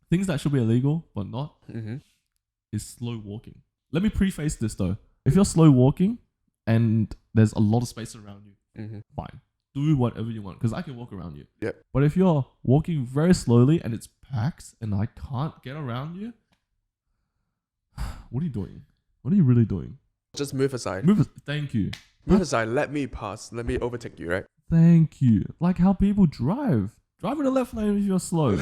things that should be illegal but not Mm-hmm. is slow walking. Let me preface this though. If you're slow walking and there's a lot of space around you, Mm-hmm. fine. Do whatever you want because I can walk around you. Yep. But if you're walking very slowly and it's packed and I can't get around you, what are you doing? What are you really doing? Just move aside. Thank you. Move aside. Let me pass. Let me overtake you, right? Thank you. Like how people drive. Drive in the left lane if you're slow.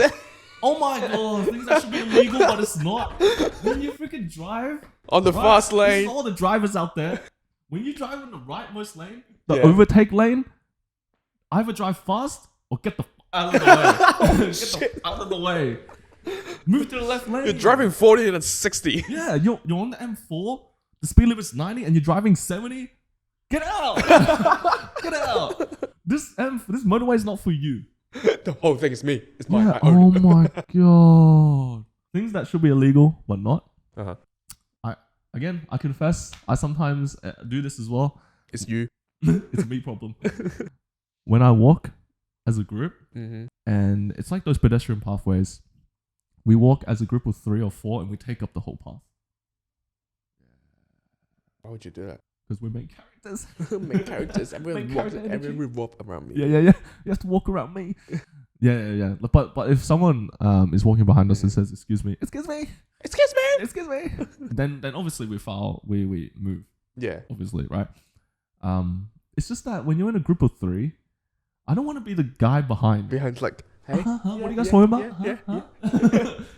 Oh my god, things that should be illegal, but it's not. When you freaking drive On the fast This lane. is all the drivers out there. When you drive in the rightmost lane, the Yeah. overtake lane, either drive fast or get the out of the way. Get the out of the way. Move to the left lane. You're driving 40 and 60. Yeah, you're on the M4. The speed limit's 90 and you're driving 70. Get out! Get out! This motorway is not for you. The whole thing is me. It's mine. Yeah, I own oh my god. Things that should be illegal but not. it. Uh-huh. I confess, I sometimes do this as well. It's you. It's a me problem. When I walk as a group, Mm-hmm. and it's like those pedestrian pathways, we walk as a group of 3 or 4 and we take up the whole path Why would you do that? because we're main characters. Main characters. Everyone Main walk, character energy. everyone revolve around me. Yeah. You have to walk around me. Yeah. But if someone is walking behind us and says, "Excuse me," Excuse me. then obviously we move. Yeah. Obviously, right? It's just that when you're in a group of 3, I don't want to be the guy behind. Behind like, hey. What are you guys yeah, talking about? yeah, Huh?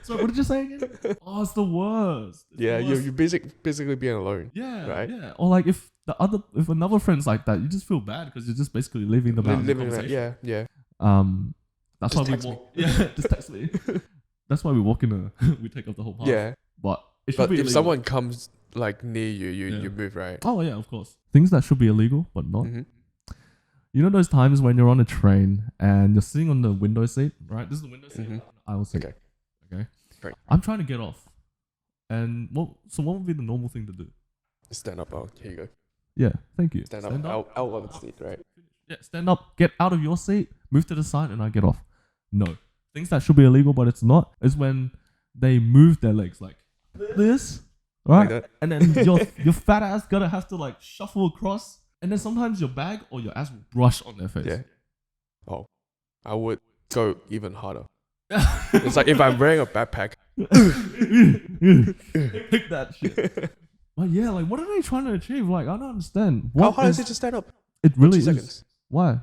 Sorry, what did you say again? Oh, it's the worst. It's Yeah, the you're worst. basically being alone. Yeah, right? Yeah. Or like if another friend's like that, you just feel bad because you're just basically leaving them out in the Living that, conversation. yeah. That's Just why we text me. walk. Yeah, just text me. That's why we walk we take up the whole path. Yeah. But it should But be if illegal. someone comes like near you, Yeah. you move, right? Oh yeah, of course. Things that should be illegal but not. Mm-hmm. You know those times when you're on a train and you're sitting on the window seat, right? This is the window seat. Mhm. Aisle seat. Okay. Okay. Right. I'm trying to get off. And what would be the normal thing to do? Stand up. Oh, here you go. Yeah, thank you. Stand up. Out of the seat, right? Yeah, stand up, get out of your seat, move to the side, and I get off. No. Things that should be illegal, but it's not, is when they move their legs like this, right? Like that. And then your fat ass gotta have to like shuffle across, and then sometimes your bag or your ass will brush on their face. Yeah. Oh, I would go even harder. It's like if I'm wearing a backpack. Pick that shit. But yeah, like what are they trying to achieve? Like I don't understand. How hard is it to stand up? It really 2 is. seconds. Why?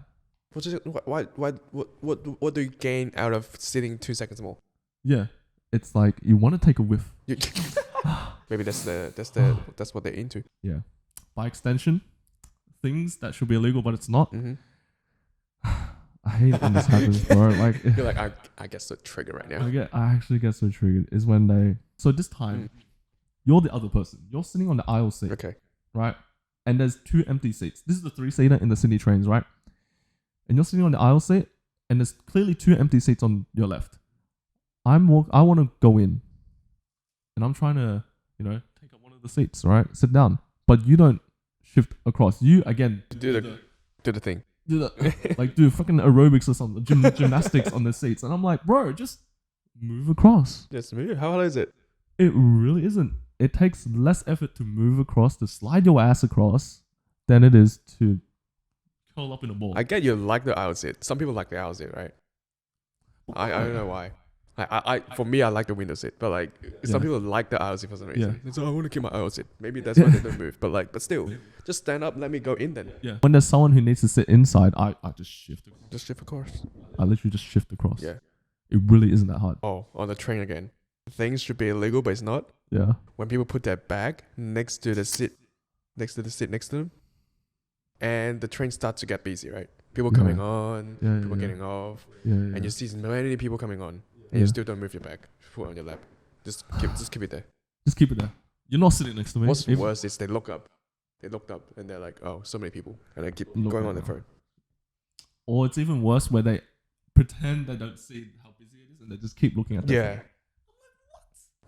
What do you gain out of sitting 2 seconds more? Yeah, it's like you want to take a whiff. You, maybe that's what they're into. Yeah. By extension, things that should be illegal but it's not. Mm-hmm. I hate when this happens, bro. Like You're like, I guess the trigger right now. I actually get so triggered is when they. So this time, you're the other person. You're sitting on the aisle seat, Okay. right? And there's 2 empty seats. This is the 3-seater in the Sydney trains, right? And you're sitting on the aisle seat, and there's clearly 2 empty seats on your left. I want to go in, and I'm trying to, take up one of the seats, right? Sit down, but you don't shift across. You again Do the thing. like do fucking aerobics or something, gymnastics on the seats, and I'm like, bro, just move across. Just move. How hard is it? It really isn't. It takes less effort to move across, to slide your ass across, than it is to curl up in a ball. I get you like the aisle seat. Some people like the aisle seat, right? I don't know why. For me, I like the window seat, but like some people like the aisle seat for some reason. So I want to keep my aisle seat. Maybe that's why they don't move. But still, just stand up. Let me go in then. Yeah. When there's someone who needs to sit inside, I just shift across. Just shift across. I literally just shift across. Yeah. It really isn't that hard. Oh, on the train again. Things should be illegal, but it's not. Yeah. When people put their bag next to the seat next to them, and the train starts to get busy, right? People coming on, people getting off, and you see many people coming on, and you still don't move your bag, put it on your lap. Just keep it there. Just keep it there. You're not sitting next to me. What's worse is they looked up, and they're like, oh, so many people, and they keep going on their phone. Or it's even worse where they pretend they don't see how busy it is, and they just keep looking at their phone.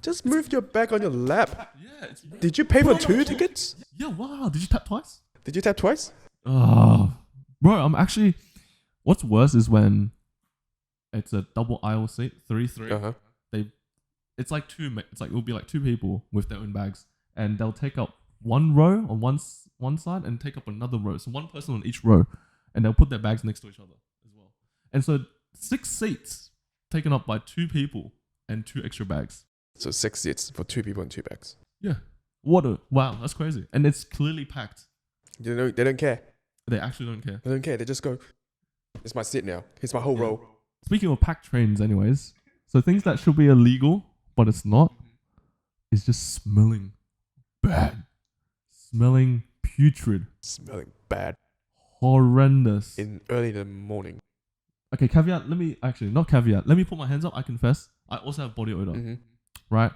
Just move your bag on your lap. Yeah. Did you pay for 2 tickets? Yeah, wow. Did you tap twice? Did you tap twice? Oh, bro, I'm actually. What's worse is when it's a double aisle seat, 3-3. Uh-huh. They it's like it's like it'll be like two people with their own bags, and they'll take up one row on one side and take up another row. So one person on each row, and they'll put their bags next to each other as well. And so 6 seats taken up by 2 people and 2 extra bags. So 6 seats for 2 people and 2 bags. Yeah. Wow, that's crazy. And it's clearly packed. They don't care. They actually don't care. They don't care. They just go, it's my seat now. It's my whole row. Speaking of packed trains anyways, so things that should be illegal, but it's not, is just smelling bad. Smelling putrid. Smelling bad. Horrendous. Early in the morning. Okay, caveat, let me put my hands up, I confess. I also have body odor, right?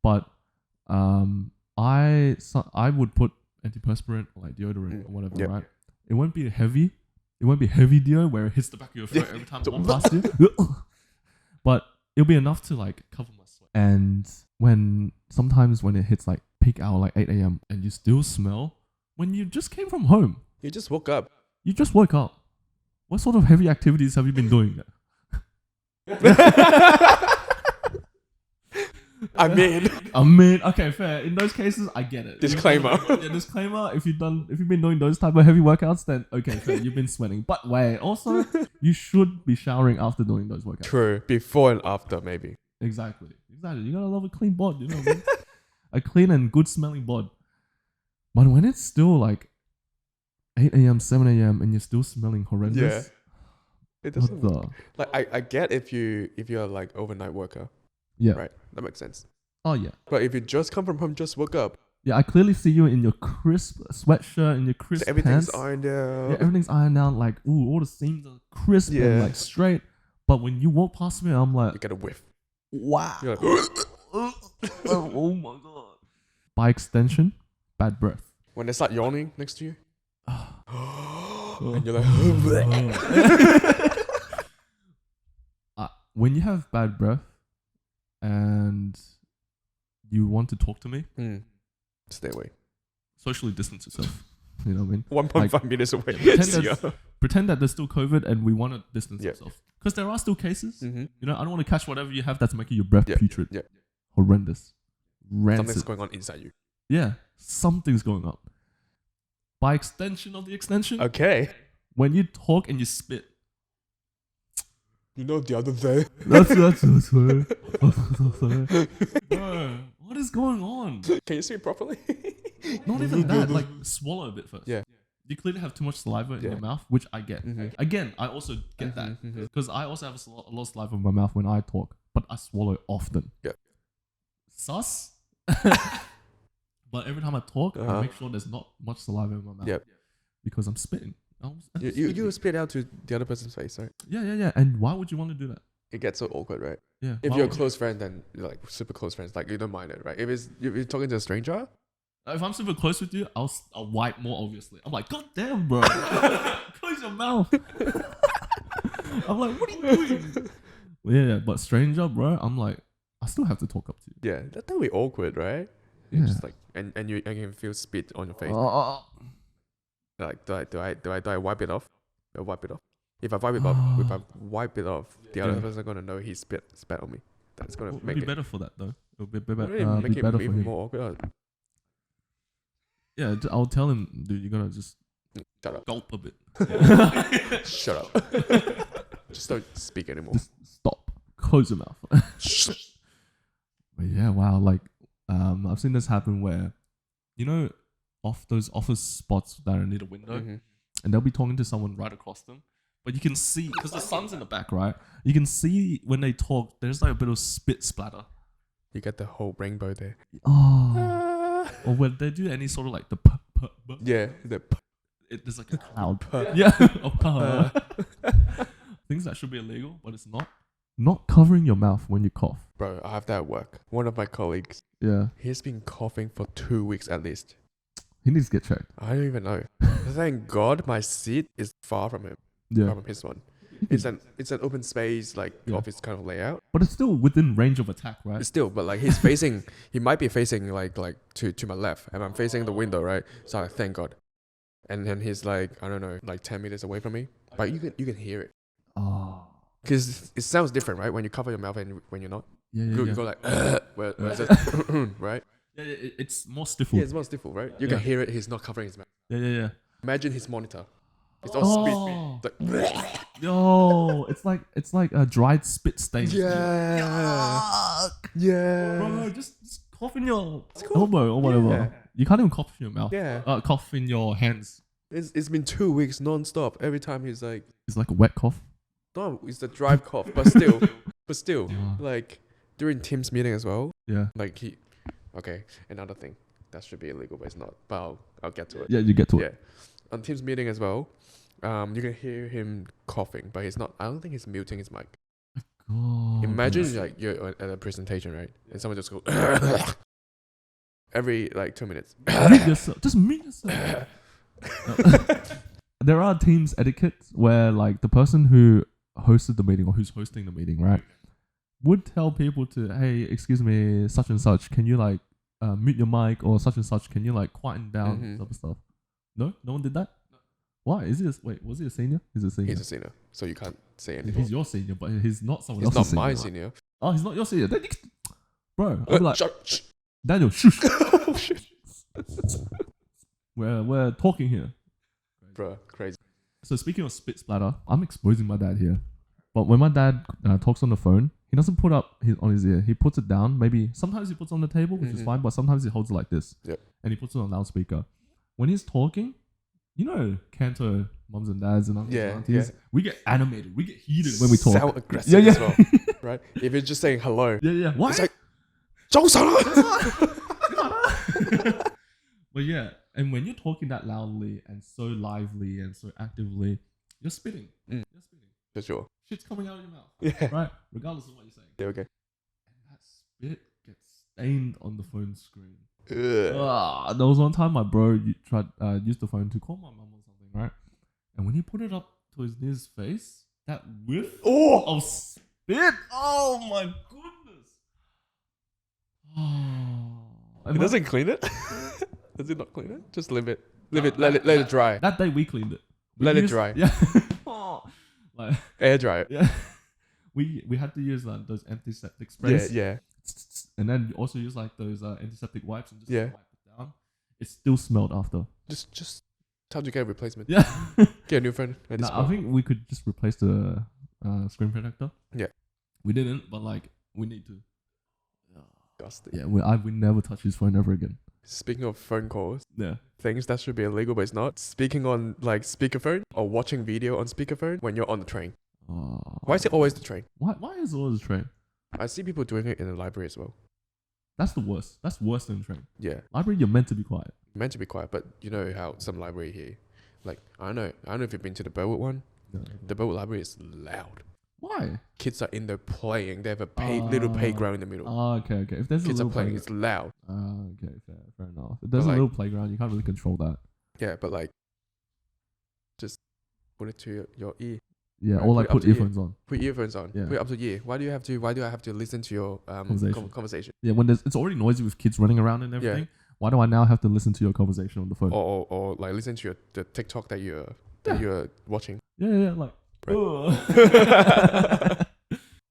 But I would put antiperspirant or like deodorant or whatever, right? It won't be heavy. It won't be heavy deo where it hits the back of your throat every time I walk past you. But it'll be enough to like cover my sweat. And sometimes when it hits like peak hour, like 8 a.m. and you still smell, when you just came from home. You just woke up. You just woke up. What sort of heavy activities have you been doing? I mean, okay, fair. In those cases, I get it. Disclaimer. Disclaimer. If you've been doing those type of heavy workouts, then okay, fair. You've been sweating. But wait, also, you should be showering after doing those workouts. True. Before and after, maybe. Exactly. You gotta love a clean bod. You know what I mean? A clean and good smelling bod. But when it's still like 8 a.m., 7 a.m., and you're still smelling horrendous. Yeah. It doesn't. Like I get if you're like overnight worker. Yeah. Right. That makes sense. Oh yeah. But if you just come from home, just woke up. Yeah, I clearly see you in your crisp sweatshirt and your crisp so everything's pants. ironed out. Yeah, everything's ironed out. Like, ooh, all the seams are crisp and like straight. But when you walk past me, I'm like, you get a whiff. Wow. You're like, oh my god. By extension, bad breath. When they start yawning next to you, and you're like, when you have bad breath and you want to talk to me, stay away. Socially distance yourself. You know what I mean? 1.5 meters away. Pretend that there's still COVID and we want to distance ourselves. Because there are still cases. You know, I don't want to catch whatever you have that's making your breath putrid. Yeah. Horrendous. Rancid. Something's going on inside you. Yeah. Something's going on. By extension of the extension. Okay. When you talk and you spit. You know the other day. That's Bro, what is going on? Can you speak properly? Not even that. Like, swallow a bit first. Yeah. You clearly have too much saliva in your mouth, which I get. Again, I also get that. Because I also have a lot of saliva in my mouth when I talk, but I swallow often. Yeah. Sus? But every time I talk, I make sure there's not much saliva in my mouth. Yep. Because I'm spitting. You spit out to the other person's face, right? Yeah. And why would you want to do that? It gets so awkward, right? Yeah. If you're a close friend, then you're like super close friends, like you don't mind it, right? If you're talking to a stranger, if I'm super close with you, I'll wipe more obviously. I'm like, God damn, bro, close your mouth. I'm like, what are you doing? Yeah, but stranger, bro, I'm like, I still have to talk up to you. Yeah, that'll be awkward, right? You're just like, and you can feel spit on your face. Like, do I wipe it off? Do I wipe it off? If I wipe it off, the other person is gonna know he spat on me. That's gonna make it better for that though. It'll be make it better even for him. more awkward. Yeah, I'll tell him, dude, you're gonna just shut up. Gulp a bit. Shut up. Just don't speak anymore. Just stop. Close your mouth. But yeah, wow. Like, I've seen this happen where, you know, off those office spots that are near the window, and they'll be talking to someone right across them. But you can see, because the sun's in the back, right? You can see when they talk, there's like a bit of spit splatter. You get the whole rainbow there. Oh. Or when they do any sort of like the there's like a cloud. Things that should be illegal, but it's not. Not covering your mouth when you cough. Bro, I have that at work. One of my colleagues, he's been coughing for 2 weeks at least. He needs to get checked. I don't even know. Thank God my seat is far from him. From his one. It's an open space, like office kind of layout. But it's still within range of attack, right? It's still, but like he's facing, he might be facing like to my left, and I'm facing the window, right? So I'm like, thank God. And then he's like, I don't know, like 10 meters away from me, but you can hear it. Oh. Because it sounds different, right? When you cover your mouth and when you're not. You go like, where's it? Right? Yeah, it's more stifled. Yeah, it's more stifled, right? You can hear it. He's not covering his mouth. Yeah. Imagine his monitor. It's all spit. Like, Yo, it's like a dried spit stain. yeah. Bro, just cough in your elbow or whatever. Yeah. You can't even cough in your mouth. Yeah. Cough in your hands. It's been 2 weeks non-stop. Every time he's like, It's like a wet cough. no, it's a dry cough, but still, Yeah. like during Teams meeting as well. Yeah. Like okay, another thing that should be illegal, but it's not. But I'll get to it. Yeah, you get to Yeah, it. on Teams meeting as well. You can hear him coughing, but he's not. I don't think he's muting his mic. Oh, Imagine like you're at a presentation, right, and someone just goes every like 2 minutes. mute yourself. Just mute yourself. There are Teams etiquettes where like the person who hosted the meeting or who's hosting the meeting, right, would tell people to, hey, excuse me, such and such, can you like mute your mic, or such and such, can you like quieten down, type of stuff. No one did that. Why? Was he a senior? He's a senior. He's a senior, so you can't say anything. He's your senior, but he's not someone He's else's not my senior. senior. Oh, he's not your senior. Then bro, I'll be like, Shh. Daniel, shush. Oh shit, We're talking here. bro, crazy. So speaking of spit splatter, I'm exposing my dad here. But when my dad talks on the phone, he doesn't put up on his ear. He puts it down. Maybe sometimes he puts it on the table, which is fine, but sometimes he holds it like this. Yep. And he puts it on loudspeaker. When he's talking, you know, Canto mums and dads and uncles and aunties, we get animated. We get heated when we talk. Sound aggressive as well, right? If you're just saying hello, Why? it's like, But yeah, and when you're talking that loudly and so lively and so actively, you're spitting. You're spitting. for sure. Shit's coming out of your mouth. Yeah. Right? Regardless of what you're saying. Yeah, okay. And that spit gets stained on the phone screen. Ugh. There was one time my bro used the phone to call my mum or something, right? And when he put it up to his face, that whiff of spit. Oh my goodness. It doesn't clean it? Does it not clean it? Just leave it. Let it dry. That day we cleaned it. Let it dry. Yeah. Like, Air dry it. yeah. We had to use those antiseptic sprays. Yeah. And then also use like those antiseptic wipes and just Yeah. wipe it down. It still smelled after. Just time to get a replacement. Yeah. Get a new phone. I think we could just replace the screen protector. Yeah. We didn't, but like we need to. Disgusting. Yeah, we never touch his phone ever again. Speaking of phone calls, Yeah. things that should be illegal but it's not. Speaking on like speakerphone or watching video on speakerphone when you're on the train. Why is it always the train? Why is it always a train? I see people doing it in the library as well. That's the worst. That's worse than a train. Yeah. Library, you're meant to be quiet. Meant to be quiet, but you know how some library here, like I don't know if you've been to the Burwood one. Yeah. The Burwood library is loud. Why? Kids are in there playing. They have a little playground in the middle. Okay. If there's Kids a are little playing. It's loud. Okay, fair enough. If there's a like- little playground, you can't really control that. Yeah, but like, just put it to your ear. Yeah, Right, or like put it up put to you. earphones on. Put earphones on. Yeah. Put it up to your ear. Why do I have to listen to your conversation? Yeah, when it's already noisy with kids running around and everything. Why do I now have to listen to your conversation on the phone? Or like listen to the TikTok that you're watching. Yeah, like.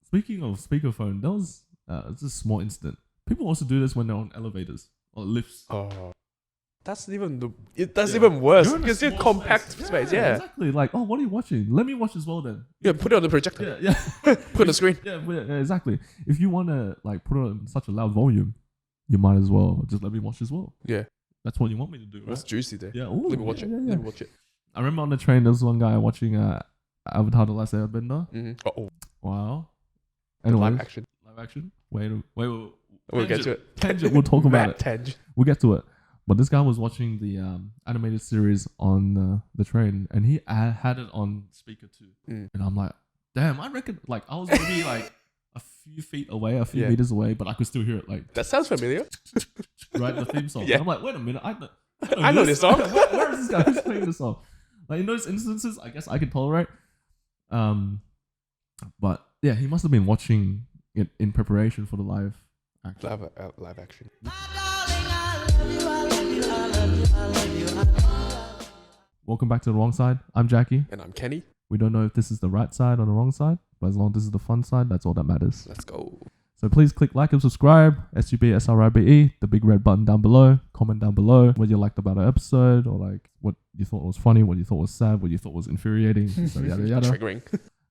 Speaking of speakerphone, that was it's a small incident. People also do this when they're on elevators or lifts. Oh, that's even worse You're in a because it's small compact space. Yeah. Exactly. Like, oh, what are you watching? Let me watch as well then. Yeah, put it on the projector. Yeah. Put it on the screen. Yeah, exactly. If you want to like put it on such a loud volume, you might as well just let me watch as well. Yeah. That's what you want me to do, right? What's juicy there? Yeah. Ooh, Let me watch it. Yeah. Let me watch it. I remember on the train, there was one guy watching Avatar: The Last Airbender. Oh, Wow. live Anyways, action. Live action. Wait. We'll get to it. Tangent. We'll talk about it. Tangent. We'll get to it. But this guy was watching the animated series on the train, and he had it on speaker too. And I'm like, damn, I reckon like I was maybe like a few feet away, a few meters away, but I could still hear it like. That sounds familiar. Right, the theme song. Yeah. And I'm like, wait a minute, I know this song. Where is this guy? Who's playing this song? Like in those instances, I guess I can tolerate. But yeah, he must have been watching it in preparation for the live action. Live action. Welcome back to The Wrong Side. I'm Jackie. And I'm Kenny. We don't know if this is the right side or the wrong side, but as long as this is the fun side, that's all that matters. Let's go. So please click like and subscribe, SUBSRIBE, the big red button down below. Comment down below what you liked about our episode, or like what you thought was funny, what you thought was sad, what you thought was infuriating, so yada yada. Triggering.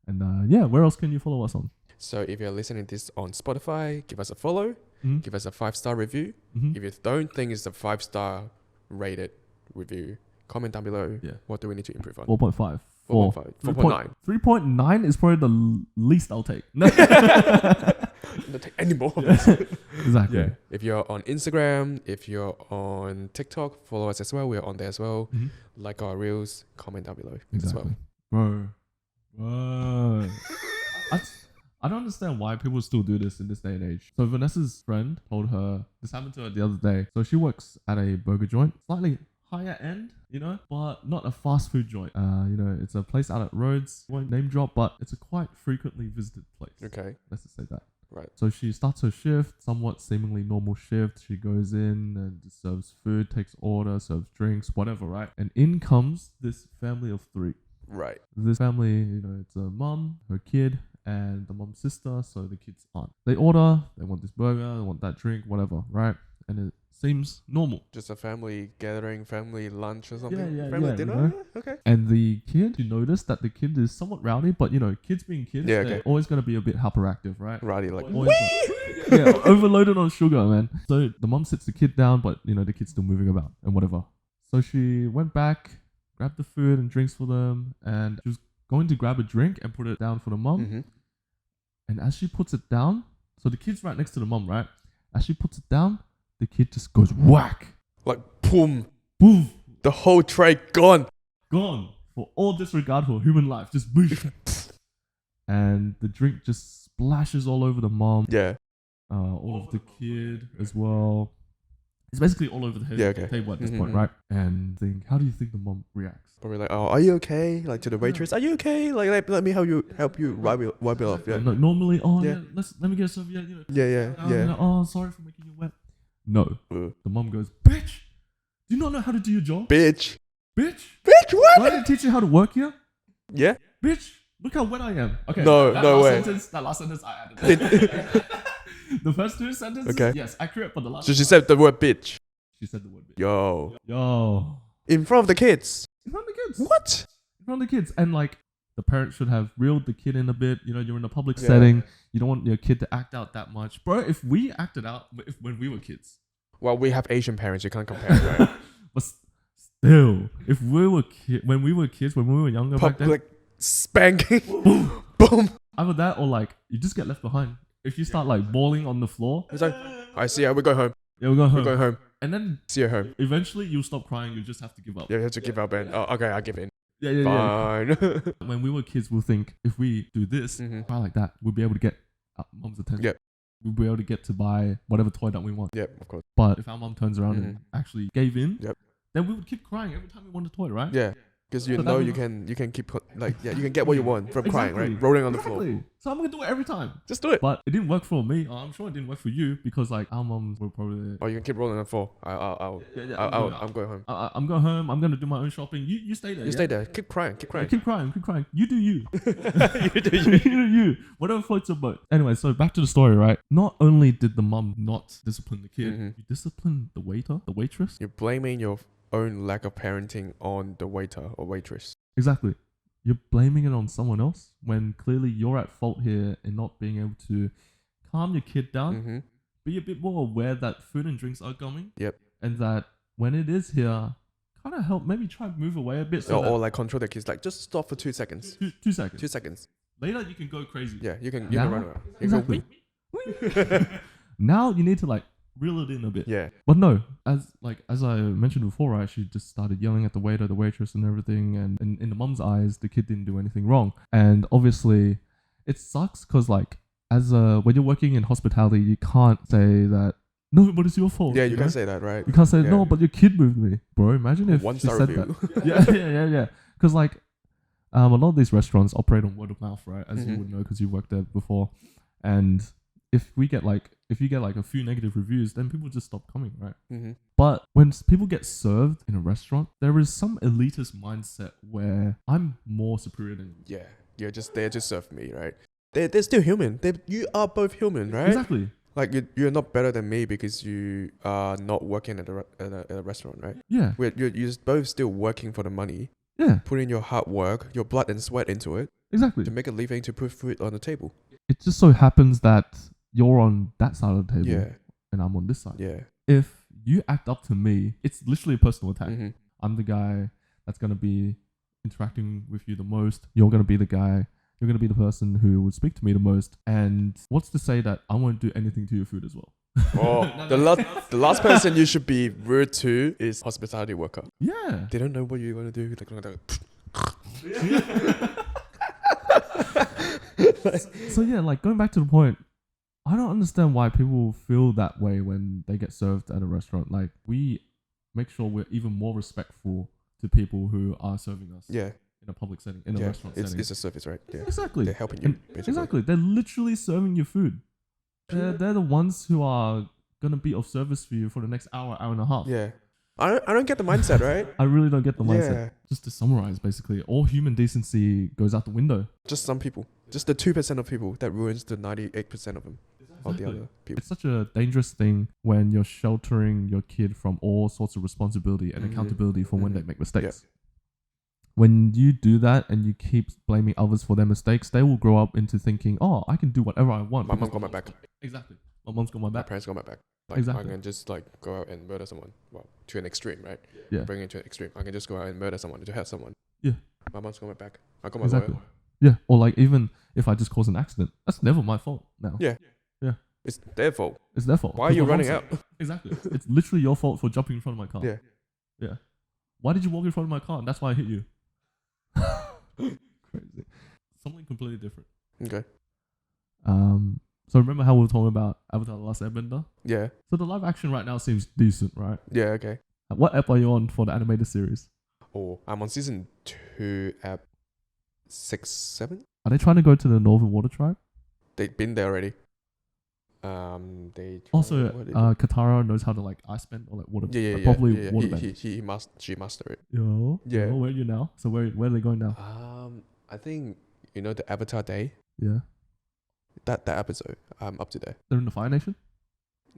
And yeah, where else can you follow us on? So if you're listening to this on Spotify, give us a follow, give us a 5-star review. If you don't think it's a 5-star rated review, comment down below. Yeah. What do we need to improve on? 4.5. 4.5. 4.9. 3.9 is probably the least I'll take. No. Don't take any more of this. Exactly. Yeah. If you're on Instagram, if you're on TikTok, follow us as well. We're on there as well. Like our reels, comment down below as well. Bro. I don't understand why people still do this in this day and age. So Vanessa's friend told her, this happened to her the other day. So she works at a burger joint, slightly higher end, you know, but not a fast food joint. You know, it's a place out at Rhodes. Won't name drop, but it's a quite frequently visited place. Okay. Let's just say that. Right. So she starts her shift, somewhat seemingly normal shift. She goes in and serves food, takes order, serves drinks, whatever, right? And in comes this family of 3. Right. This family, you know, it's a mum, her kid, and the mum's sister, so the kid's aunt. They order, they want this burger, they want that drink, whatever, right? And it seems normal. Just a family gathering, family lunch or something. Yeah, family yeah, dinner. you know? Yeah, okay. And the kid, you notice that the kid is somewhat rowdy, but you know, kids being kids, Yeah, they're okay. always going to be a bit hyperactive, right? Rowdy, like, Always yeah, overloaded on sugar, man. So the mum sits the kid down, but you know, the kid's still moving about and whatever. So she went back, grabbed the food and drinks for them, and she was going to grab a drink and put it down for the mum. And as she puts it down, so the kid's right next to the mum, right? As she puts it down, the kid just goes whack. like, boom. Boom. The whole tray gone. Gone. For all disregard for human life. Just boosh. And the drink just splashes all over the mom. Yeah. All of the kid as well. It's basically all over the table at this point, right? And think, how do you think the mom reacts? Probably like, oh, are you okay? Like to the waitress, are you okay? Like let me help you wipe it off. Yeah. Like normally, Yeah. let me get a serviette. You know, Yeah. you know, oh, sorry for making you wet. No. Uh. The mom goes, bitch, do you not know how to do your job? Bitch, Bitch, what? why didn't teach you how to work here? Yeah. Bitch, look how wet I am. Okay. No last way. That last sentence I added. The first 2 sentences, Okay. yes, accurate, but the last So she said the word bitch. she said the word bitch. Yo. Yo. In front of the kids. In front of the kids. What? In front of the kids. And like, the parents should have reeled the kid in a bit. You know, you're in a public Yeah. setting. You don't want your kid to act out that much. Bro, if we acted out when we were kids. Well, we have Asian parents. You can't compare, right? But still, if we were when we were kids, when we were younger back then. Public spanking. Boom. Either that or like, you just get left behind. If you start like bawling on the floor. It's like, I see ya. We're going home. Yeah, we're going home. We're going home. And then See you home. eventually you'll stop crying. You just have to give up. Yeah, you have to give up and okay, I give in. Yeah. Fine. When we were kids, we'll think if we do this, cry like that, we'll be able to get our mom's attention. Yep. We'll be able to get to buy whatever toy that we want. Yep, of course. But if our mom turns around and actually gave in, Yep. then we would keep crying every time we want a toy, right? Yeah. Because you So know that you can keep you can get what you want from crying, Exactly. right? Rolling on the floor. So I'm gonna do it every time. Just do it. But it didn't work for me. I'm sure it didn't work for you because like our moms were probably. Or you can keep rolling on the floor. I'm going home. I'm going home. I'm gonna do my own shopping. You stay there. You stay there. Keep crying. Keep crying. Keep crying. You do you. You do you do you. Whatever floats your boat. Anyway, so back to the story, right? Not only did the mom not discipline the kid, you disciplined the waiter, the waitress. You're blaming your own lack of parenting on the waiter or waitress. Exactly. You're blaming it on someone else when clearly you're at fault here in not being able to calm your kid down. Be a bit more aware that food and drinks are coming. Yep. And that when it is here, kind of help, maybe try to move away a bit. Or like control the kids. Like just stop for 2 seconds. 2 seconds. 2 seconds. Later you can go crazy. Yeah, you can Now? run around. You can go, Exactly. Now you need to like reel it in a bit. yeah. But no, as I mentioned before, right, she just started yelling at the waiter, the waitress and everything, and in the mum's eyes, the kid didn't do anything wrong. And obviously it sucks because like when you're working in hospitality, you can't say that no, but it's your fault. Yeah, you can't say that, right? You can't say Yeah. no, but your kid moved me. Bro, imagine if she 1-star said review. that. Yeah. Because like a lot of these restaurants operate on word of mouth, right? As you Mhm. would know because you worked there before. And if you get like a few negative reviews, then people just stop coming, right? But when people get served in a restaurant, there is some elitist mindset where I'm more superior than you. Yeah, you're just there to serve me, right? they're still human. You are both human, right? Exactly. Like you're not better than me because you are not working at a restaurant, right? Yeah. You're both still working for the money, Yeah. putting your hard work, your blood and sweat into it Exactly. to make a living, to put food on the table. It just so happens that you're on that side of the table Yeah, and I'm on this side. yeah. If you act up to me, it's literally a personal attack. Mm-hmm. I'm the guy that's gonna be interacting with you the most. You're gonna be the guy. You're gonna be the person who would speak to me the most. And what's to say that I won't do anything to your food as well? Oh, the last person you should be rude to is hospitality worker. Yeah. They don't know what you're gonna do. So yeah, like going back to the point, I don't understand why people feel that way when they get served at a restaurant. Like we make sure we're even more respectful to people who are serving us. Yeah. In a public setting, in a restaurant setting. It's a service, right? Yeah. Exactly. They're helping you. Exactly. They're literally serving you food. They're the ones who are gonna be of service for you for the next hour and a half. Yeah. I don't get the mindset, right? I really don't get the mindset. Yeah. Just to summarize, basically, all human decency goes out the window. Just some people. Just the 2% of people that ruins the 98% of them. Of the other people. It's such a dangerous thing when you're sheltering your kid from all sorts of responsibility and accountability for when they make mistakes. Yeah. When you do that and you keep blaming others for their mistakes, they will grow up into thinking, oh, I can do whatever I want. My mom got my back. Exactly. My mom's got my My back. parents got my back. Like, Exactly. I can just like go out and murder someone. Well, to an extreme, right? Yeah. Bring it to an extreme. I can just go out and murder someone to hurt someone. Yeah. My mom's got my back. I got my Exactly. lawyer. Yeah. Or like even if I just cause an accident, that's never my fault now. Yeah. Yeah. It's their fault. It's their fault. Why are you running out? Exactly. It's literally your fault for jumping in front of my car. Yeah. Yeah. Why did you walk in front of my car? And that's why I hit you. Crazy. Something completely different. Okay. So remember how we were talking about Avatar: The Last Airbender? Yeah. So the live action right now seems decent, right? Yeah, okay. What app are you on for the animated series? Oh, I'm on season 2, app 6, 7. Are they trying to go to the Northern Water Tribe? They've been there already. Also, Katara knows how to like ice bend or like water. Yeah. Probably water bend. She mastered it. Yo. Yeah. Yo, where are you now? So where are they going now? I think the Avatar Day. Yeah. That episode. I'm up to there. They're in the Fire Nation?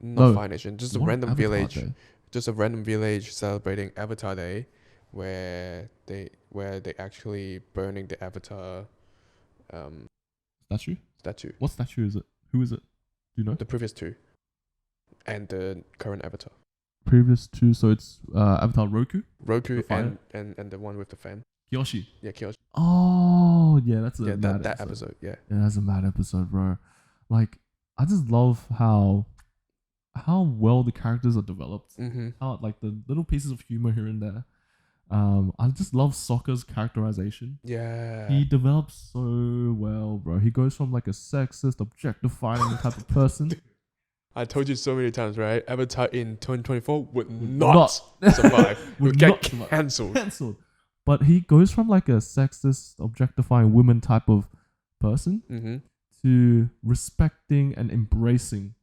Not Fire Nation, just a What random Avatar village. Day? Just a random village celebrating Avatar Day, where they actually burning the Avatar Statue? What statue is it? Who is it? Do you know? the previous 2, and the current Avatar. Previous 2, so it's Avatar Roku? Roku The fire? and the one with the fan. Kyoshi. Yeah, Kyoshi. Oh, yeah, that's a Yeah, mad that episode. Yeah. Yeah, that's a mad episode, bro. Like, I just love how well the characters are developed. Mm-hmm. How like the little pieces of humor here and there. I just love Sokka's characterization. Yeah. He develops so well, bro. He goes from like a sexist, objectifying type of person. I told you so many times, right? Avatar in 2024 would not survive. Would get cancelled. Cancelled. But he goes from like a sexist, objectifying women type of person to respecting and embracing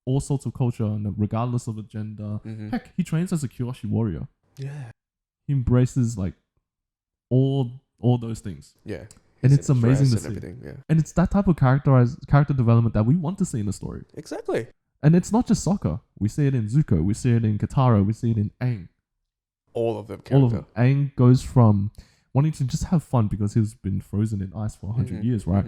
all sorts of culture, and regardless of the gender. Heck, he trains as a Kyoshi warrior. Yeah. He embraces like all those things. Yeah. And it's amazing to see. Everything, yeah. And it's that type of character development that we want to see in a story. Exactly. And it's not just Sokka. We see it in Zuko. We see it in Katara. We see it in Aang. All of them. All of them. Aang goes from wanting to just have fun because he's been frozen in ice for 100 years, right?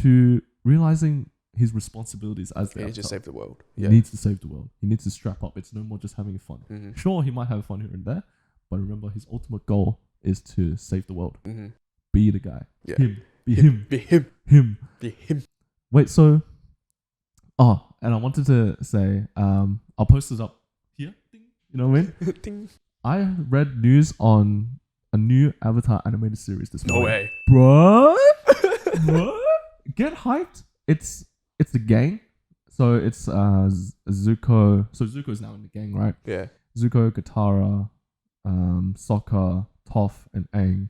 To realizing his responsibilities as the He needs to save the world. He needs to save the world. He needs to strap up. It's no more just having fun. Sure, he might have fun here and there, but remember his ultimate goal is to save the world. Be the guy. Yeah. Him. Be him. Be him. Him. Be him. Wait, so and I wanted to say, I'll post this up here. Ding. You know what I mean? Ding. I read news on a new Avatar animated series this morning. No way. Bro? What? Get hyped. It's the gang. So it's Zuko. So Zuko is now in the gang, right? Yeah. Zuko, Katara, Sokka, Toph, and Aang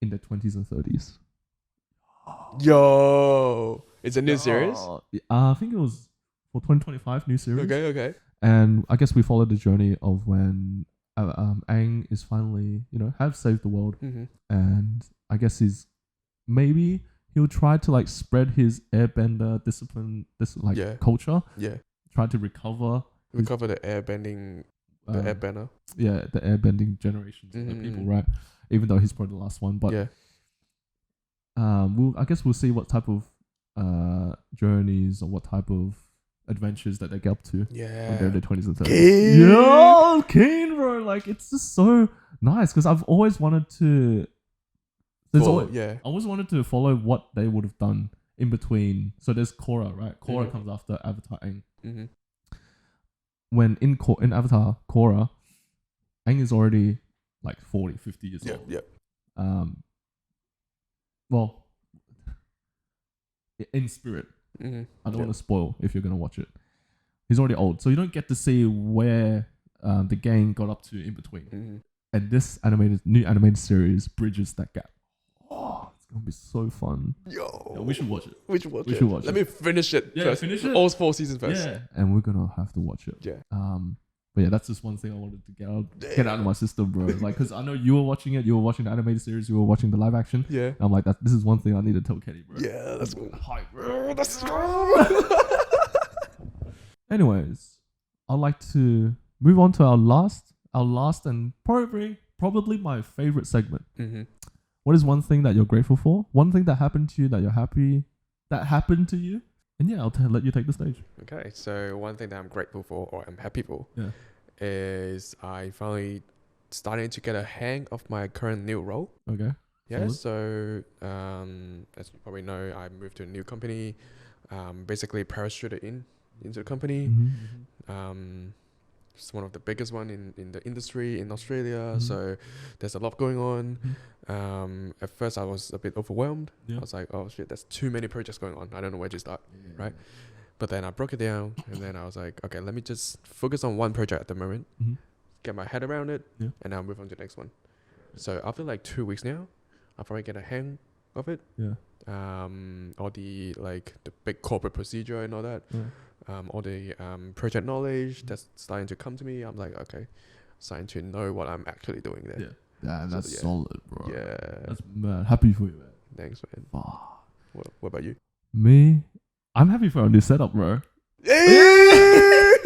in their 20s and 30s. Yo. It's a new series? I think it was for 2025 new series. Okay. And I guess we followed the journey of when Aang is finally, have saved the world. And I guess he's he'll try to like spread his airbender discipline, culture. Yeah. Try to recover The airbending, the airbender. Yeah, the airbending generations of the people, right? Even though he's probably the last one, but I guess we'll see what type of journeys or what type of adventures that they get up to. Yeah. When they're in their 20s and 30s. Yo, Kane, bro. Like, it's just so nice because I've always wanted to. I always wanted to follow what they would have done in between. So there's Korra, right? Korra comes after Avatar Aang. Mm-hmm. When in Avatar Korra, Aang is already like 40, 50 years old. Yep. Well, in spirit. Mm-hmm. I don't want to spoil if you're going to watch it. He's already old, so you don't get to see where the gang got up to in between. Mm-hmm. And this new animated series bridges that gap. Oh, it's going to be so fun. Yo. Yeah, we should watch it. We should watch it. Let me finish it first. Finish it. All 4 seasons first. Yeah. And we're going to have to watch it. Yeah. But yeah, that's just one thing I wanted to get out of my system, bro. Like, because I know you were watching it, you were watching the animated series, you were watching the live action. Yeah. And I'm like, this is one thing I need to tell Kenny, bro. Yeah, that's cool. Hype, bro. That's cool. Anyways, I'd like to move on to our last and probably my favorite segment. Mm-hmm. What is one thing that you're grateful for? One thing that happened to you that you're happy that happened to you? And yeah, I'll let you take the stage. Okay, so one thing that I'm grateful for, or I'm happy for, is I finally starting to get a hang of my current new role. Okay. Yeah, so as you probably know, I moved to a new company, basically parachuted into the company. Mm-hmm. It's one of the biggest one in the industry in Australia. Mm-hmm. So there's a lot going on. Mm-hmm. At first I was a bit overwhelmed. Yeah. I was like, oh shit, there's too many projects going on. I don't know where to start, right? But then I broke it down and then I was like, okay, let me just focus on one project at the moment, get my head around it, and I'll move on to the next one. So after like 2 weeks now, I'll probably get a hang of it. Yeah. All the big corporate procedure and all that. All the project knowledge that's starting to come to me. I'm like, okay, starting to know what I'm actually doing there. Yeah, that's solid, bro. Yeah. That's mad. Happy for you, man. Thanks, man. What about you? Me? I'm happy for our new setup, bro. Hey!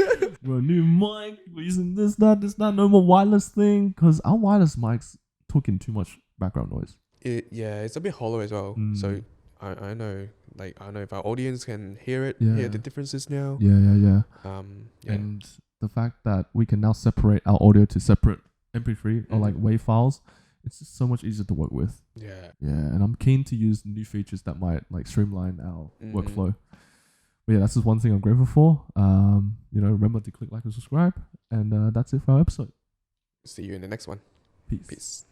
We're a new mic. We're using this, that, no more wireless thing. Because our wireless mics took in too much background noise. It's a bit hollow as well. So I know, I don't know if our audience can hear the differences now. Yeah. And the fact that we can now separate our audio to separate MP3 or like WAV files, it's just so much easier to work with. Yeah, and I'm keen to use new features that might like streamline our workflow. But yeah, that's just one thing I'm grateful for. Remember to click like and subscribe, and that's it for our episode. See you in the next one. Peace.